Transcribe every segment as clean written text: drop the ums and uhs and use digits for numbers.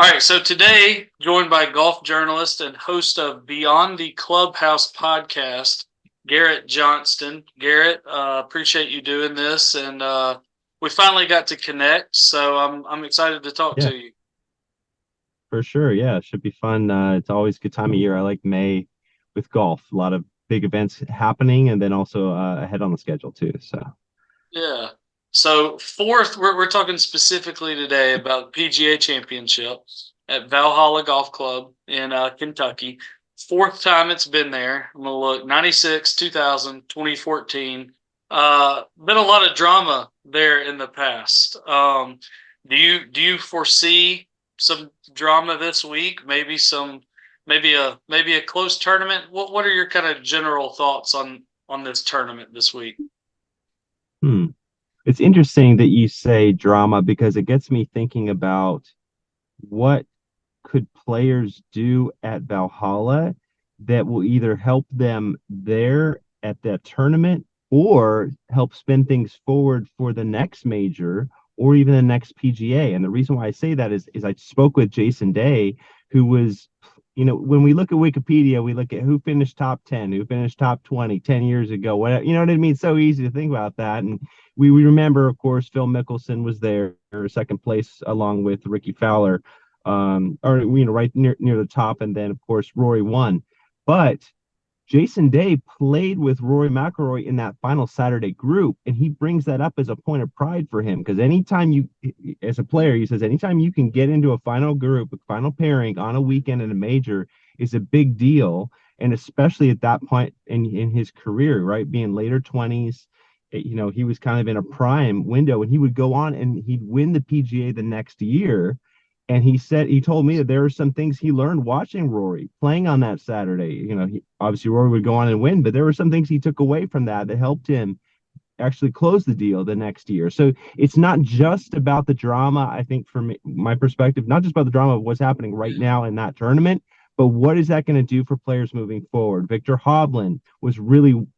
All right, so today, joined by golf journalist and host of Beyond the Clubhouse Podcast, Garrett Johnston. Garrett, appreciate you doing this, and we finally got to connect, so I'm excited to talk to you. For sure. Yeah, it should be fun. It's always a good time of year. I like May with golf. A lot of big events happening, and then also ahead on the schedule too. So Yeah. So fourth, we're talking specifically today about PGA Championship at Valhalla Golf Club in Kentucky. Fourth time it's been there. I'm gonna look 96, 2000, 2014. Been a lot of drama there in the past. Do you foresee some drama this week? Maybe a close tournament. What are your kind of general thoughts on this tournament this week? hmm. It's interesting that you say drama because it gets me thinking about what could players do at Valhalla that will either help them there at that tournament or help spin things forward for the next major or even the next PGA. And the reason why I say that is I spoke with Jason Day, who was, when we look at Wikipedia, we look at who finished top 10, who finished top 20 10 years ago. What, you know what I mean? It's so easy to think about that. And we remember, of course, Phil Mickelson was there, second place along with Ricky Fowler, right near the top, and then of course Rory won. But Jason Day played with Rory McIlroy in that final Saturday group, and he brings that up as a point of pride for him because as a player, he says anytime you can get into a final group, a final pairing on a weekend in a major is a big deal, and especially at that point in his career, right, being later 20s. He was kind of in a prime window, and he would go on and he'd win the PGA the next year. And he told me that there are some things he learned watching Rory playing on that Saturday. Obviously Rory would go on and win, but there were some things he took away from that helped him actually close the deal the next year. So it's not just about the drama. I think from my perspective, not just about the drama of what's happening right now in that tournament, but what is that going to do for players moving forward? Victor Hovland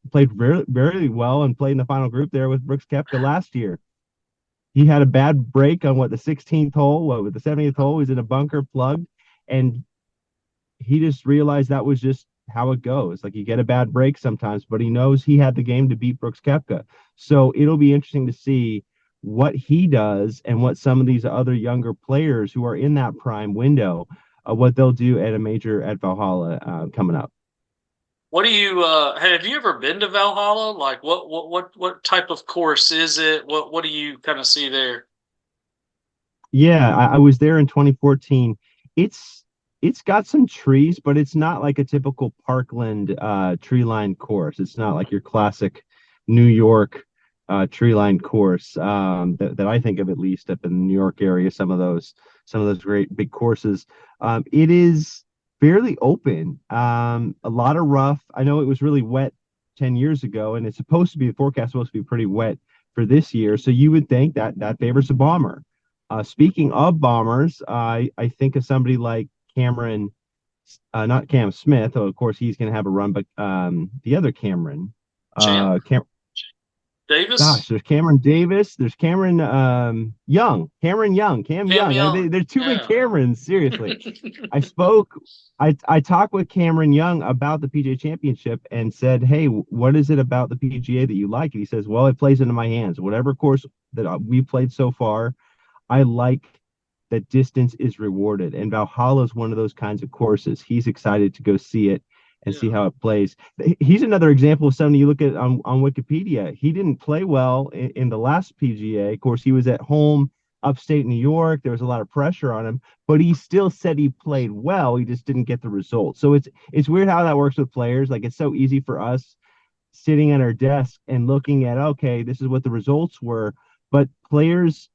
played very, very well and played in the final group there with Brooks Koepka last year. He had a bad break on the 16th hole. With the 70th hole, he was in a bunker plugged, and he just realized that was just how it goes. Like, you get a bad break sometimes, but he knows he had the game to beat Brooks Koepka. So it'll be interesting to see what he does and what some of these other younger players who are in that prime window, what they'll do at a major at Valhalla coming up. What do you have you ever been to Valhalla? Like what type of course is it? What do you kind of see there? Yeah, I was there in 2014. It's got some trees, but it's not like a typical Parkland tree line course. It's not like your classic New York tree line course that I think of, at least up in the New York area. Some of those great big courses. It is fairly open. A lot of rough. I know it was really wet 10 years ago, and the forecast supposed to be pretty wet for this year. So you would think that favors a bomber. Speaking of bombers, I think of somebody like Cameron, not Cam Smith. Oh, of course, he's going to have a run, but the other Cameron, Champ gosh, Davis? there's Cameron Davis, there's Cameron Young, Cam Cam Young. Young. There's too many Yeah. Camerons, seriously. I talked with Cameron Young about the PGA Championship and said, hey, what is it about the PGA that you like? And he says, well, it plays into my hands. Whatever course that we played so far, I like that distance is rewarded. And Valhalla is one of those kinds of courses. He's excited to go see it and see Yeah. how it plays. He's another example of something you look at on Wikipedia. He didn't play well in the last PGA. Of course, he was at home, upstate New York. There was a lot of pressure on him, but he still said he played well. He just didn't get the results. So it's weird how that works with players. Like, it's so easy for us sitting at our desk and looking at, okay, this is what the results were. But players,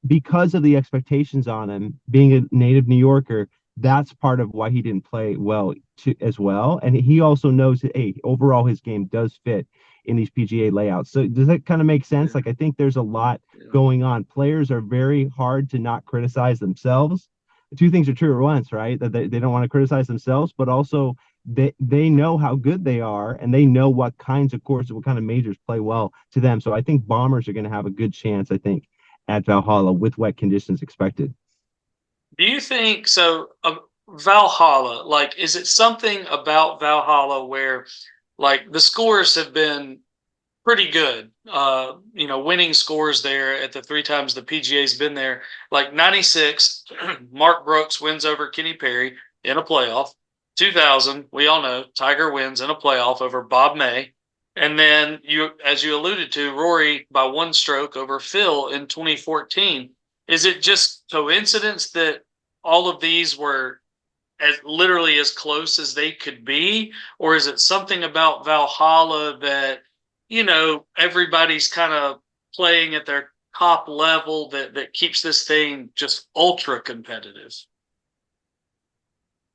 because of the expectations on him being a native New Yorker, that's part of why he didn't play well as well. And he also knows that, hey, overall his game does fit in these PGA layouts. So does that kind of make sense? Yeah. Like, I think there's a lot Yeah. going on. Players are very hard to not criticize themselves. Two things are true at once, right? That they don't want to criticize themselves, but also they know how good they are, and they know what kinds of courses, what kind of majors play well to them. So I think bombers are going to have a good chance, I think, at Valhalla with wet conditions expected. Do you think so? Valhalla, like, is it something about Valhalla where, like, the scores have been pretty good? Winning scores there at the three times the PGA's been there. Like 96, Mark Brooks wins over Kenny Perry in a playoff. 2000, we all know Tiger wins in a playoff over Bob May. And then as you alluded to, Rory by one stroke over Phil in 2014. Is it just coincidence that all of these were as literally as close as they could be, or is it something about Valhalla that everybody's kind of playing at their top level that keeps this thing just ultra competitive?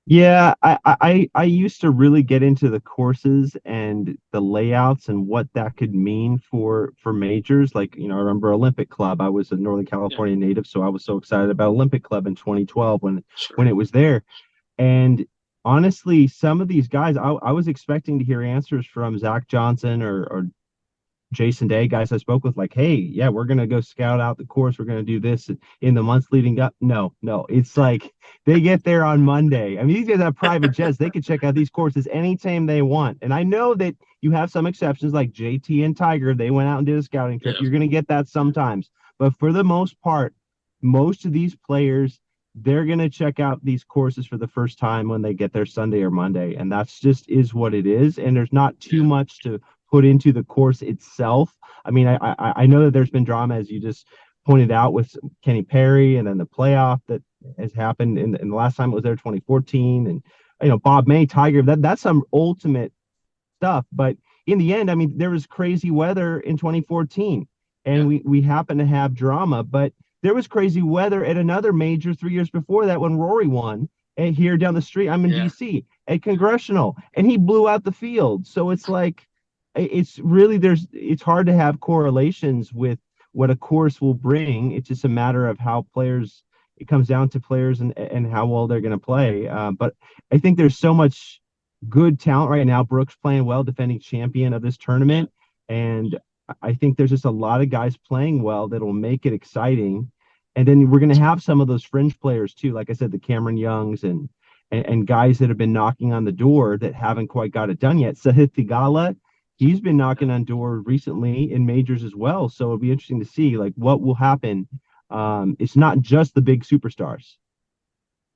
Yeah, I used to really get into the courses and the layouts and what that could mean for majors. Like, I remember Olympic Club. I was a Northern Yeah, California native, so I was so excited about Olympic Club in 2012 when sure. it was there. And honestly, some of these guys, I was expecting to hear answers from Zach Johnson or Jason Day, guys I spoke with, like, hey, yeah, we're gonna go scout out the course. We're gonna do this in the months leading up. No, no, it's like they get there on Monday. I mean, these guys have private jets. They can check out these courses anytime they want. And I know that you have some exceptions, like JT and Tiger. They went out and did a scouting trip. Yeah, You're gonna get that sometimes, but for the most part, most of these players, they're gonna check out these courses for the first time when they get there Sunday or Monday, and that's just is what it is. And there's not too yeah, much to put into the course itself. I mean, I know that there's been drama, as you just pointed out, with Kenny Perry, and then the playoff that has happened in the last time it was there, 2014, and Bob May, Tiger. That's some ultimate stuff. But in the end, I mean, there was crazy weather in 2014, and yeah, we happen to have drama, but there was crazy weather at another major 3 years before that when Rory won. And here down the street, I'm in yeah, DC at Congressional, and he blew out the field. So it's like, it's really, it's hard to have correlations with what a course will bring. It's just a matter of how players, it comes down to players and how well they're going to play. But I think there's so much good talent right now. Brooks playing well, defending champion of this yeah, tournament. And I think there's just a lot of guys playing well that'll make it exciting. And then we're going to have some of those fringe players too. Like I said, the Cameron Youngs and guys that have been knocking on the door that haven't quite got it done yet. Sahith Theegala, he's been yeah. knocking on doors recently in majors as well. So it'll be interesting to see like what will happen. It's not just the big superstars.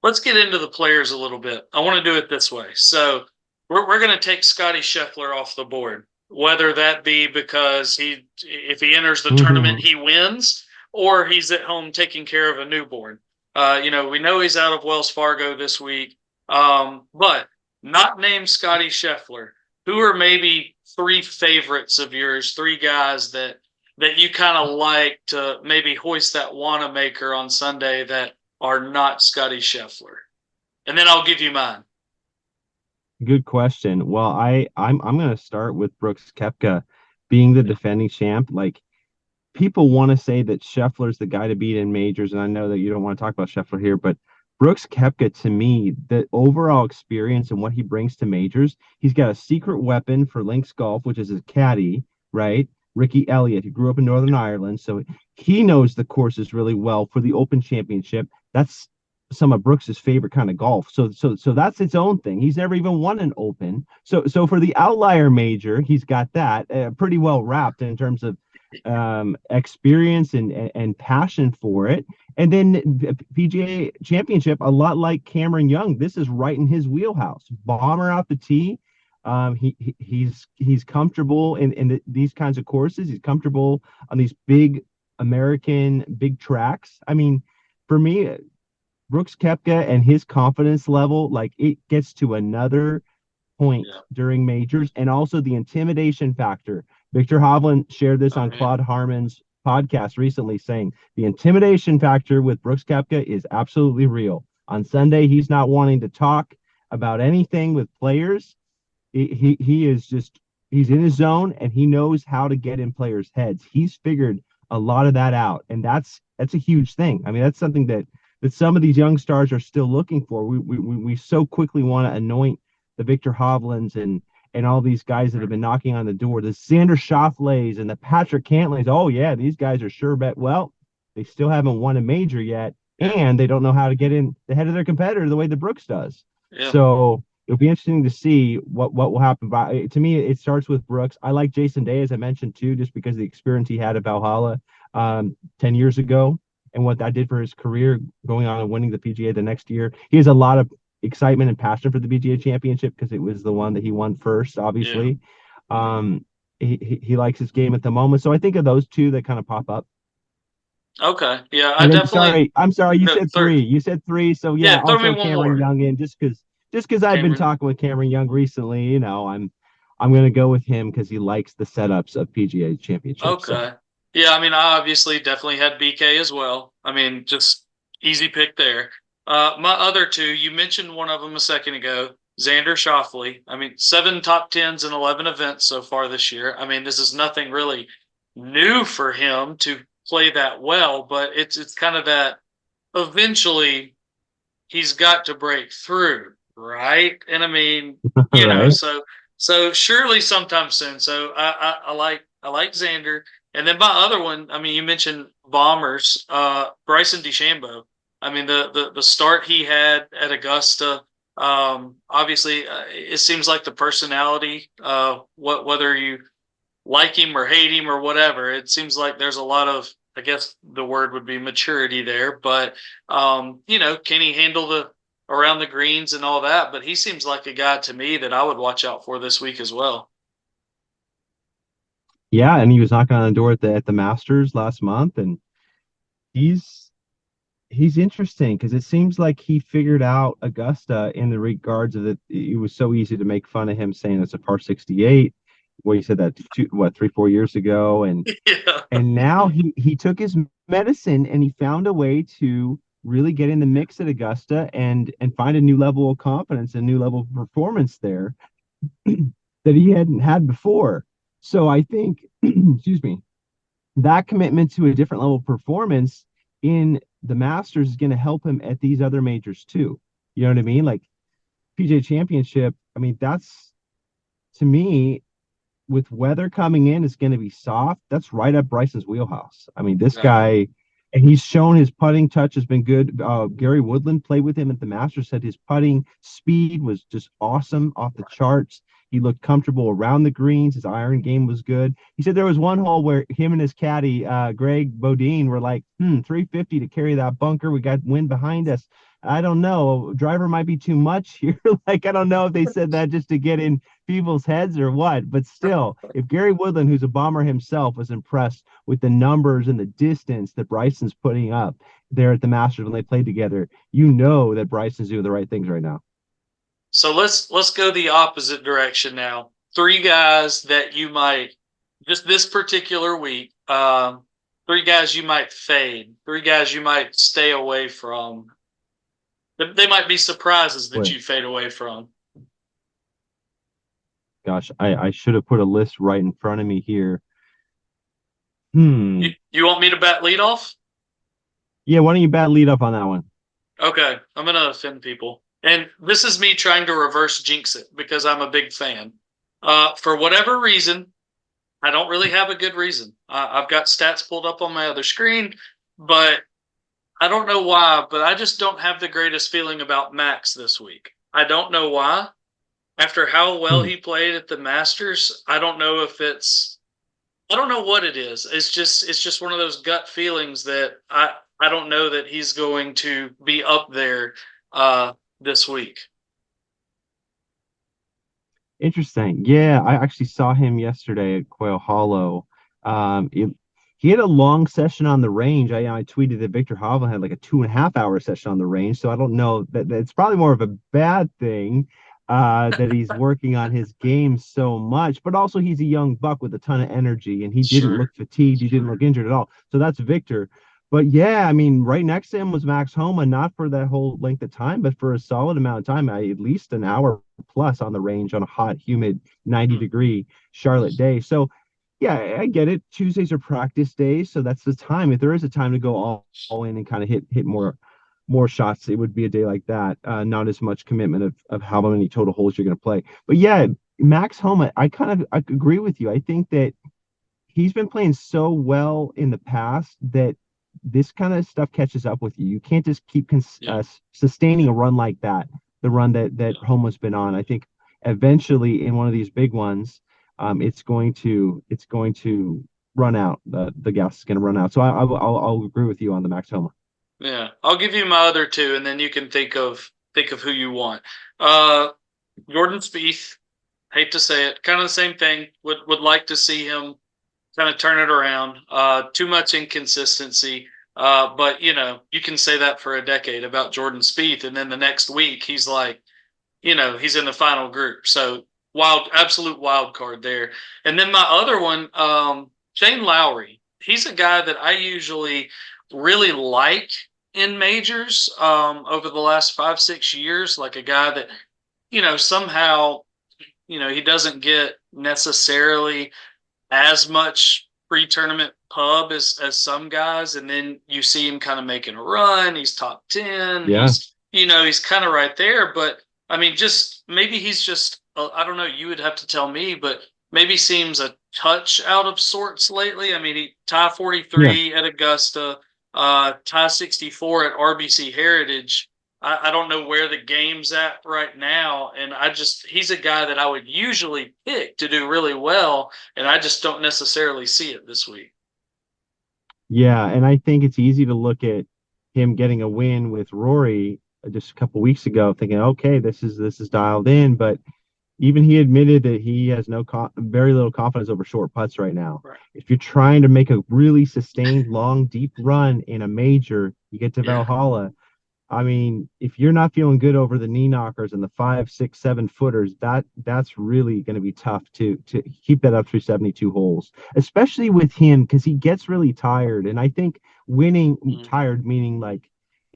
Let's get into the players a little bit. I want to do it this way. So we're going to take Scotty Scheffler off the board, whether that be because if he enters the tournament, Mm-hmm. he wins, or he's at home taking care of a newborn. We know he's out of Wells Fargo this week, but not named Scotty Scheffler. Who are maybe three favorites of yours, three guys that you kind of like to maybe hoist that Wanamaker on Sunday that are not Scotty Scheffler? And then I'll give you mine. Good question. Well, I'm going to start with Brooks Koepka being the Yeah, defending champ. Like, people want to say that Scheffler's the guy to beat in majors, and I know that you don't want to talk about Scheffler here, but Brooks Koepka, to me, the overall experience and what he brings to majors, he's got a secret weapon for links golf, which is his caddy, right? Ricky Elliott, who grew up in Northern Ireland, so he knows the courses really well for the Open Championship. That's some of Brooks's favorite kind of golf. So that's its own thing. He's never even won an Open. So for the outlier major, he's got that pretty well wrapped in terms of experience and passion for it. And then PGA Championship, a lot like Cameron Young, this is right in his wheelhouse. Bomber out the tee. He's comfortable in these kinds of courses. He's comfortable on these big American big tracks. I mean, for me, Brooks Koepka and his confidence level, like, it gets to another point yeah. during majors, and also the intimidation factor. Victor Hovland shared this Oh on yeah, Claude Harmon's podcast recently, saying the intimidation factor with Brooks Koepka is absolutely real. On Sunday, he's not wanting to talk about anything with players. He is just, he's in his zone, and he knows how to get in players' heads. He's figured a lot of that out, and that's a huge thing. I mean, that's something that some of these young stars are still looking for. We so quickly want to anoint the Victor Hovlands and all these guys that have been knocking on the door, the Xander Schauffele's and the Patrick Cantlays. Oh yeah, these guys are sure bet. Well, they still haven't won a major yet. Yeah. and they don't know how to get in the head of their competitor the way that Brooks does. Yeah. So it'll be interesting to see what will happen. But to me, it starts with Brooks. I like Jason Day, as I mentioned too, just because of the experience he had at Valhalla 10 years ago and what that did for his career, going on and winning the PGA the next year. He has a lot of excitement and passion for the PGA Championship because it was the one that he won first, Yeah. obviously. Um, he likes his game at the moment. So I think of those two that kind of pop up. Okay. Yeah, I And then definitely I'm sorry, you no said third. three. You said three. So yeah, Yeah, I'll throw me throw one Cameron more. Young in just because I've been Cameron. talking with Cameron Young recently, I'm gonna go with him because he likes the setups of PGA championships. So Okay. Yeah, I mean, I obviously definitely had BK as well. I mean, just easy pick there. My other two, you mentioned one of them a second ago, Xander Schauffele. I mean, 7 top 10s in 11 events so far this year. I mean, this is nothing really new for him to play that well, but it's kind of that eventually he's got to break through, right? And I mean, right. so surely sometime soon. So I like Xander, and then my other one. I mean, you mentioned bombers, Bryson DeChambeau. I mean, the start he had at Augusta. Obviously, it seems like the personality. Whether you like him or hate him or whatever. It seems like there's a lot of, I guess the word would be maturity there, but can he handle the around the greens and all that? But he seems like a guy to me that I would watch out for this week as well. Yeah, and he was knocking on the door at the Masters last month, and he's he's interesting because it seems like he figured out Augusta in the regards of that it was so easy to make fun of him saying it's a par 68. Well, you said that 3, 4 years ago, Yeah. and now he took his medicine and he found a way to really get in the mix at Augusta and find a new level of confidence, a new level of performance there that he hadn't had before. So I think, excuse me, that commitment to a different level of performance in the Masters is going to help him at these other majors too. You know what I mean? Like PGA Championship. I mean, that's to me with weather coming in, it's going to be soft. That's right up Bryson's wheelhouse. I mean, this Yeah. guy, and he's shown his putting touch has been good. Gary Woodland played with him at the Masters, said his putting speed was just awesome, off the charts. He looked comfortable around the greens. His iron game was good. He said there was one hole where him and his caddy, Greg Bodine, were like, 350 to carry that bunker. We got wind behind us. I don't know. Driver might be too much here. Like, I don't know if they said that just to get in people's heads or what, but still, if Gary Woodland, who's a bomber himself, was impressed with the numbers and the distance that Bryson's putting up there at the Masters when they played together, you know that Bryson's doing the right things right now. So let's go the opposite direction now. Three guys that you might just this particular week. Three guys you might fade. Three guys you might stay away from. They might be surprises that Boy, you fade away from. gosh, I should have put a list right in front of me here. Hmm. You want me to bat leadoff? Yeah, why don't you bat lead up on that one? Okay, I'm gonna offend people, and this is me trying to reverse jinx it because I'm a big fan. For whatever reason, I don't really have a good reason. I've got stats pulled up on my other screen, but I don't know why. But I just don't have the greatest feeling about Max this week. I don't know why. After how well Hmm. he played at the Masters, I don't know if I don't know what it is. It's just one of those gut feelings that I don't know that he's going to be up there this week. Interesting. Yeah, I actually saw him yesterday at Quail Hollow. He had a long session on the range. I tweeted that Victor Hovland had like a 2.5 hour session on the range. So I don't know that it's probably more of a bad thing that he's working on his game so much. But also he's a young buck with a ton of energy, and he didn't Sure. look fatigued. He didn't look injured at all. So that's Victor. But yeah, I mean, right next to him was Max Homa, not for that whole length of time, but for a solid amount of time, at least an hour plus on the range on a hot, humid 90-degree Charlotte day. So yeah, I get it. Tuesdays are practice days, so that's the time. If there is a time to go all in and kind of hit more shots, it would be a day like that. Not as much commitment of how many total holes you're going to play. But yeah, Max Homa, I agree with you. I think that he's been playing so well in the past that this kind of stuff catches up with you. You can't just keep Yeah. sustaining a run like that, the run that Yeah. Homa's been on. I think eventually in one of these big ones, it's going to run out. The gas is going to run out. So I'll agree with you on the Max Homa. Yeah. I'll give you my other two, and then you can think of who you want. Uh, Jordan Spieth. Hate to say it, kind of the same thing. Would like to see him kind of turn it around. Too much inconsistency. But you can say that for a decade about Jordan Spieth, and then the next week he's like, he's in the final group. So absolute wild card there. And then my other one, Shane Lowry. He's a guy that I usually really like in majors over the last 5, 6 years, like a guy that somehow he doesn't get necessarily as much pre-tournament pub as some guys, and then you see him kind of making a run. He's top 10. Yeah. He's kind of right there. But I mean, just maybe he's just I don't know. You would have to tell me, but maybe seems a touch out of sorts lately. I mean, he tie Yeah. 43 at Augusta, tie 64 at RBC Heritage. I don't know where the game's at right now, and he's a guy that I would usually pick to do really well, and I just don't necessarily see it this week. Yeah, and I think it's easy to look at him getting a win with Rory just a couple weeks ago, thinking, okay, this is dialed in. But even he admitted that he has very little confidence over short putts right now. Right. If you're trying to make a really sustained, long, deep run in a major, you get to Yeah. Valhalla. I mean, if you're not feeling good over the knee knockers and the 5, 6, 7 footers, that's really going to be tough to keep that up through 72 holes, especially with him because he gets really tired. And I think winning Mm. tired meaning like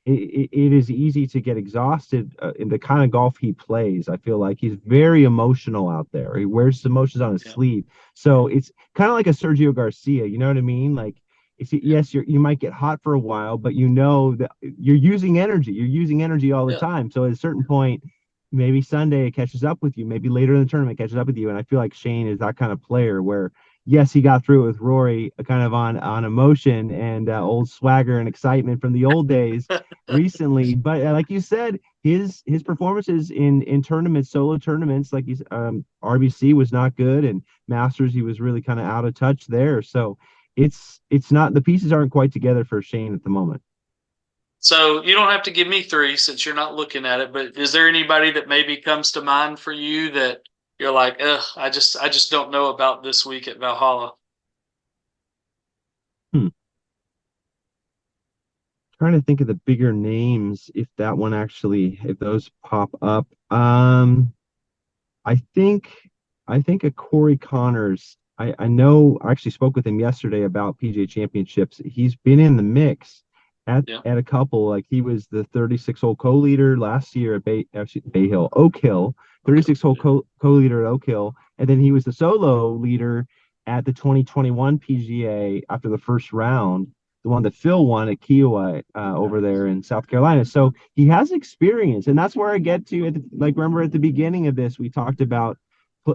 it is easy to get exhausted in the kind of golf he plays. I feel like he's very emotional out there. He wears his emotions on his Yeah. sleeve. So it's kind of like a Sergio Garcia. You know what I mean? Like Yeah. yes, you might get hot for a while, but you know that you're using energy. You're using energy all the Yeah. time. So at a certain point, maybe Sunday it catches up with you. Maybe later in the tournament it catches up with you. And I feel like Shane is that kind of player where, yes, he got through it with Rory, kind of on emotion and old swagger and excitement from the old days recently. But like you said, his performances in tournaments, solo tournaments, like he's RBC was not good, and Masters he was really kind of out of touch there. So it's not, the pieces aren't quite together for Shane at the moment. So you don't have to give me three since you're not looking at it, but is there anybody that maybe comes to mind for you that you're like, ugh, I just don't know about this week at Valhalla? Hmm. Trying to think of the bigger names if those pop up. I think I think a Corey Connors. I know I actually spoke with him yesterday about PGA Championships. He's been in the mix Yeah. at a couple. Like he was the 36-hole co-leader last year at Bay Hill, Oak Hill, Okay. 36-hole co-leader at Oak Hill, and then he was the solo leader at the 2021 PGA after the first round, the one that Phil won at Kiowa over there in South Carolina. So he has experience, and that's where I get to. Like remember at the beginning of this, we talked about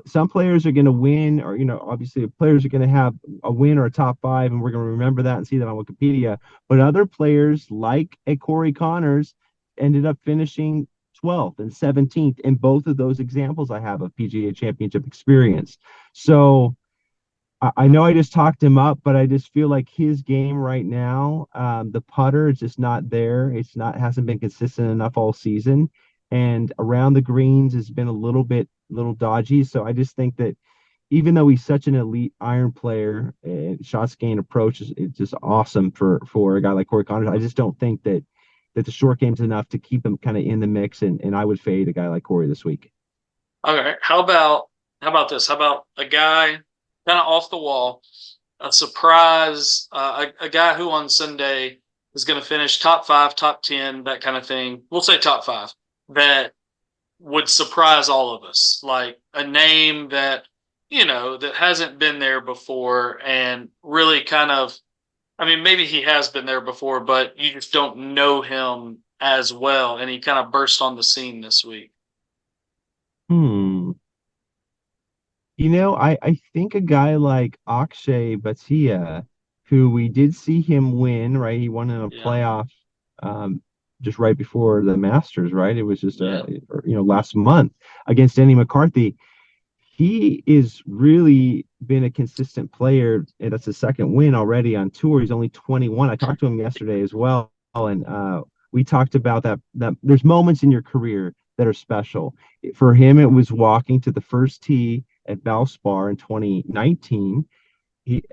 some players are going to win, or obviously players are going to have a win or a top five, and we're going to remember that and see that on Wikipedia. But other players, like a Corey Connors, ended up finishing 12th and 17th in both of those examples I have of PGA Championship experience. So I know I just talked him up, but I just feel like his game right now, the putter is just not there. It's not hasn't been consistent enough all season, and around the greens has been a little dodgy. So I just think that even though he's such an elite iron player, shots gained approach is it's just awesome for a guy like Corey Connors. I just don't think that the short game's enough to keep him kind of in the mix, and I would fade a guy like Corey this week. All right. How about this? How about a guy kind of off the wall, a surprise, a guy who on Sunday is going to finish top five, top 10, that kind of thing. We'll say top five, that would surprise all of us, like a name that hasn't been there before and really kind of, I mean, maybe he has been there before, but you just don't know him as well, and he kind of burst on the scene this week. Hmm. I think a guy like Akshay Bhatia who we did see him win, right? He won in a Yeah. playoff just right before the Masters, right? It was just Yeah. last month against Denny McCarthy. He is really been a consistent player, and that's his second win already on tour. He's only 21. I talked to him yesterday as well, and we talked about that there's moments in your career that are special. For him, it was walking to the first tee at Valspar in 2019. He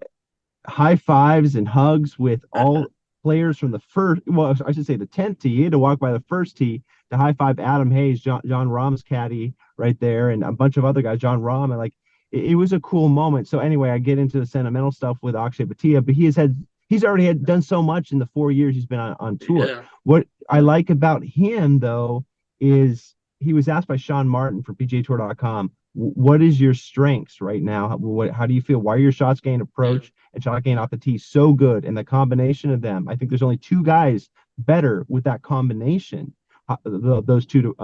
high fives and hugs with all players from the first, well, I should say the 10th tee. He had to walk by the first tee to high five Adam Hayes, John Rahm's caddy right there, and a bunch of other guys, John Rahm, and like it was a cool moment. So anyway, I get into the sentimental stuff with Akshay Bhatia, but he's already had done so much in the 4 years he's been on tour. Yeah. What I like about him though is he was asked by Sean Martin for PGAtour.com, what is your strengths right now? How do you feel? Why are your shots getting approach and shot getting off the tee so good? And the combination of them, I think there's only two guys better with that combination, those two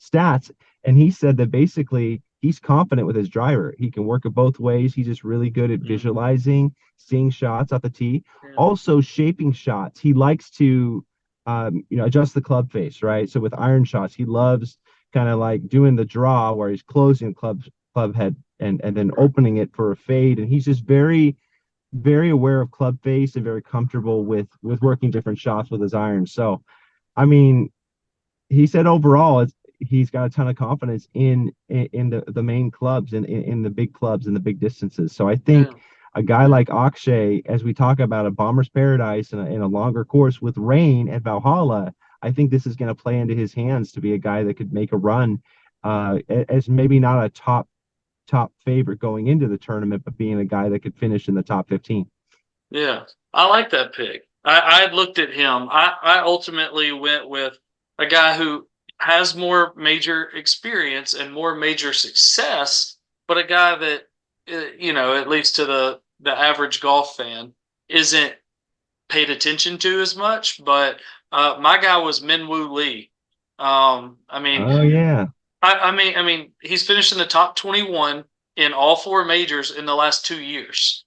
stats. And he said that basically he's confident with his driver. He can work it both ways. He's just really good at visualizing, seeing shots off the tee, also shaping shots. He likes to, adjust the club face, right? So with iron shots, he loves kind of like doing the draw where he's closing club head and then opening it for a fade. And he's just very, very aware of club face and very comfortable with working different shots with his irons. So, I mean, he said overall he's got a ton of confidence in the main clubs and in the big clubs and the big distances. So I think a guy like Akshay, as we talk about a bomber's paradise in a longer course with rain at Valhalla, I think this is going to play into his hands to be a guy that could make a run as maybe not a top favorite going into the tournament, but being a guy that could finish in the top 15. Yeah, I like that pick. I looked at him. I ultimately went with a guy who has more major experience and more major success, but a guy that, at least to the average golf fan, isn't paid attention to as much. But my guy was Minwoo Lee. I mean, Oh yeah. I mean, he's finished in the top 21 in all four majors in the last 2 years.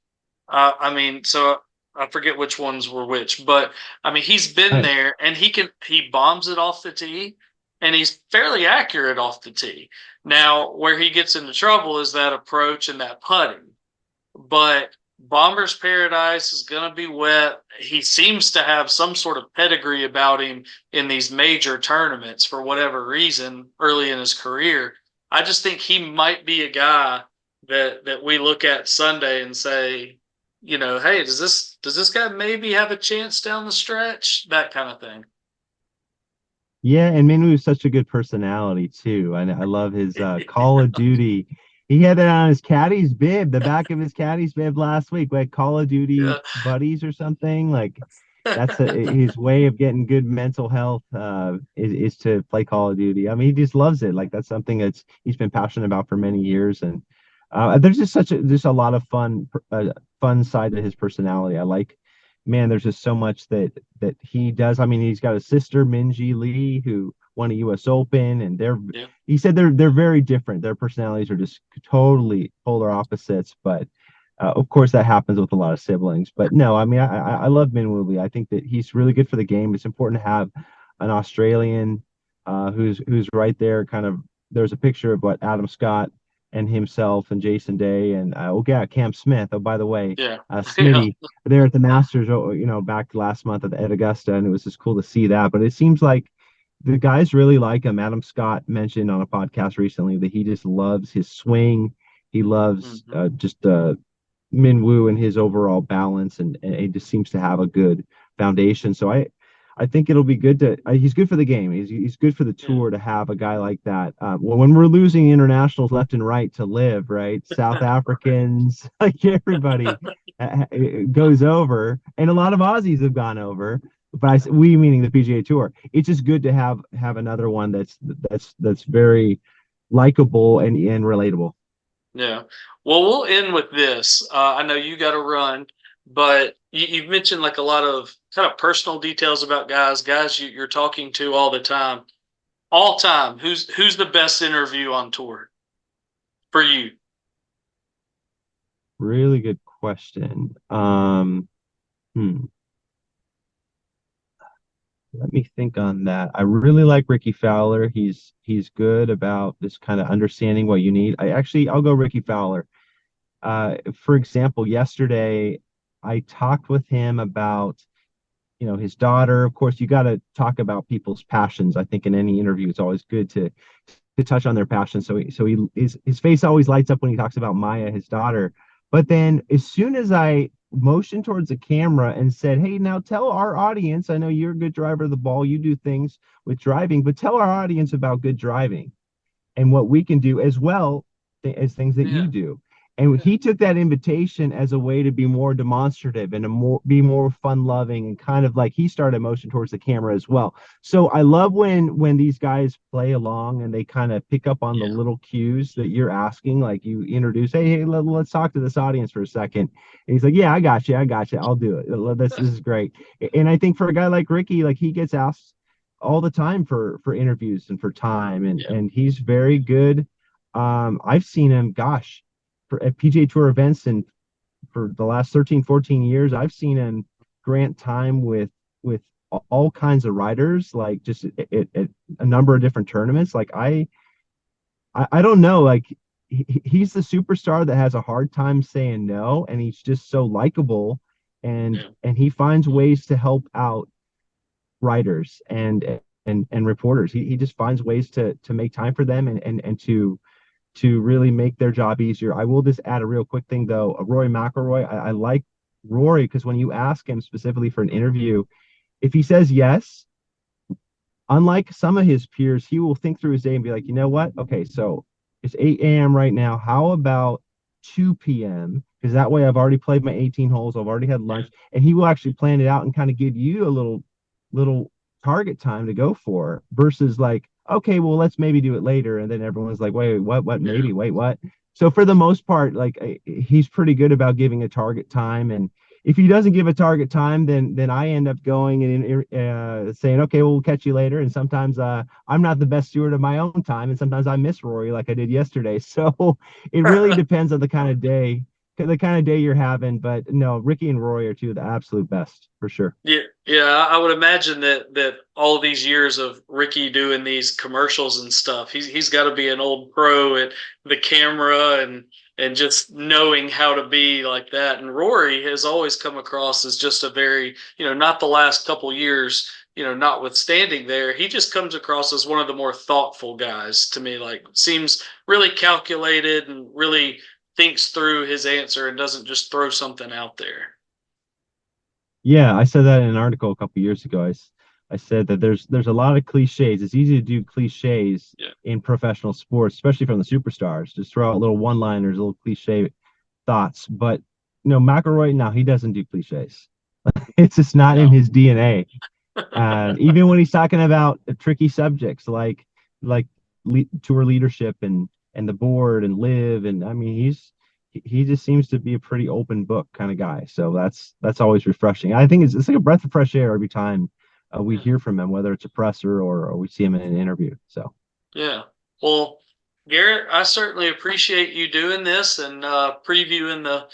I mean, so I forget which ones were which, but I mean, he's been there and he bombs it off the tee and he's fairly accurate off the tee. Now, where he gets into trouble is that approach and that putting. But Bomber's Paradise is going to be wet. He seems to have some sort of pedigree about him in these major tournaments for whatever reason early in his career. I just think he might be a guy that we look at Sunday and say, hey, does this guy maybe have a chance down the stretch? That kind of thing. Yeah, and Minwoo is such a good personality too. And I love his Call of Duty. He had that on his caddy's bib, the back of his caddy's bib last week, like Call of Duty buddies or something. Like that's his way of getting good mental health is to play Call of Duty. I mean, he just loves it. Like that's something he's been passionate about for many years. And there's just a lot of fun side to his personality. I like, man, there's just so much that he does. I mean, he's got a sister, Minji Lee, who won a U.S. Open, and he said they're very different. Their personalities are just totally polar opposites, but of course that happens with a lot of siblings. But no, I mean, I love Minwoo Lee. I think that he's really good for the game. It's important to have an Australian who's right there. Kind of, there's a picture of what Adam Scott and himself and Jason Day and Cam Smith. Oh, by the way, Smitty there at the Masters, back last month at Augusta, and it was just cool to see that. But it seems like the guys really like him. Adam Scott mentioned on a podcast recently that he just loves his swing. He loves Minwoo and his overall balance, and he just seems to have a good foundation. So I think it'll be good he's good for the game. He's good for the tour to have a guy like that. When we're losing internationals left and right to live, right? South Africans, like everybody goes over, and a lot of Aussies have gone over. But we meaning the PGA Tour. It's just good to have another one that's very likable and relatable. Yeah. Well, we'll end with this. I know you got to run, but you've mentioned like a lot of kind of personal details about guys you're talking to all the time. All time, who's the best interview on tour for you? Really good question. Hmm. Let me think on that. I really like Ricky Fowler. He's good about this kind of understanding what you need. I'll go Ricky Fowler. For example, yesterday I talked with him about, his daughter. Of course, you got to talk about people's passions. I think in any interview, it's always good to touch on their passion. His face always lights up when he talks about Maya, his daughter. But then as soon as I motioned towards the camera and said, "Hey, now tell our audience, I know you're a good driver of the ball, you do things with driving, but tell our audience about good driving and what we can do as well as things that you Yeah. do." And he took that invitation as a way to be more demonstrative and be more fun loving, and kind of like he started motion towards the camera as well. So I love when these guys play along and they kind of pick up on the Yeah. little cues that you're asking. Like you introduce, hey, let's talk to this audience for a second. And he's like, yeah, I got you, I'll do it. This is great. And I think for a guy like Ricky, like he gets asked all the time for interviews and for time, Yeah. and he's very good. I've seen him, gosh, at PGA Tour events, and for the last 13, 14 years, I've seen him grant time with all kinds of riders, like just at a number of different tournaments. Like I don't know, like he's the superstar that has a hard time saying no, and he's just so likable, and Yeah. and he finds ways to help out writers and reporters. He just finds ways to make time for them, and to really make their job easier. I will just add a real quick thing though. Rory McIlroy, I like Rory because when you ask him specifically for an interview, if he says yes, unlike some of his peers, he will think through his day and be like, you know what? Okay, so it's 8 a.m. right now. How about 2 p.m.? Because that way I've already played my 18 holes. I've already had lunch. And he will actually plan it out and kind of give you a little target time to go for, versus like, okay, well, let's maybe do it later. And then everyone's like, wait, what, Yeah. maybe, wait, what? So for the most part, like he's pretty good about giving a target time. And if he doesn't give a target time, then I end up going and saying, okay, well, we'll catch you later. And sometimes I'm not the best steward of my own time, and sometimes I miss Rory like I did yesterday. So it really depends on the kind of day you're having. But no, Ricky and Rory are two of the absolute best for sure. Yeah, yeah, I would imagine that all these years of Ricky doing these commercials and stuff, he's got to be an old pro at the camera and just knowing how to be like that. And Rory has always come across as just a very, not the last couple years, notwithstanding there, he just comes across as one of the more thoughtful guys to me. Like seems really calculated and really thinks through his answer and doesn't just throw something out there. Yeah, I said that in an article a couple years ago. I said that there's a lot of cliches. It's easy to do cliches Yeah. in professional sports, especially from the superstars. Just throw out little one-liners, little cliche thoughts. But McElroy, no, he doesn't do cliches. It's just not in No. his DNA. Even when he's talking about tricky subjects like tour leadership and the board and live, and I mean he just seems to be a pretty open book kind of guy. So that's always refreshing. I think it's like a breath of fresh air every time we Yeah. hear from him, whether it's a presser or we see him in an interview. So Yeah. Well, Garrett, I certainly appreciate you doing this and previewing the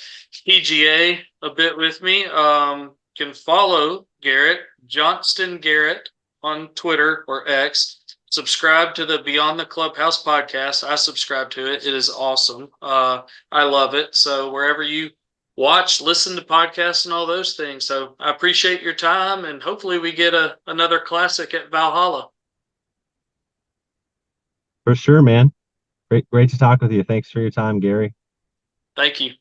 PGA a bit with me. Can follow Garrett Johnston Garrett on Twitter or X. Subscribe to the Beyond the Clubhouse podcast. I subscribe to it. It is awesome. I love it. So wherever you watch, listen to podcasts and all those things. So I appreciate your time, and hopefully we get another classic at Valhalla. for sure, man. Great to talk with you. Thanks for your time, Gary. Thank you.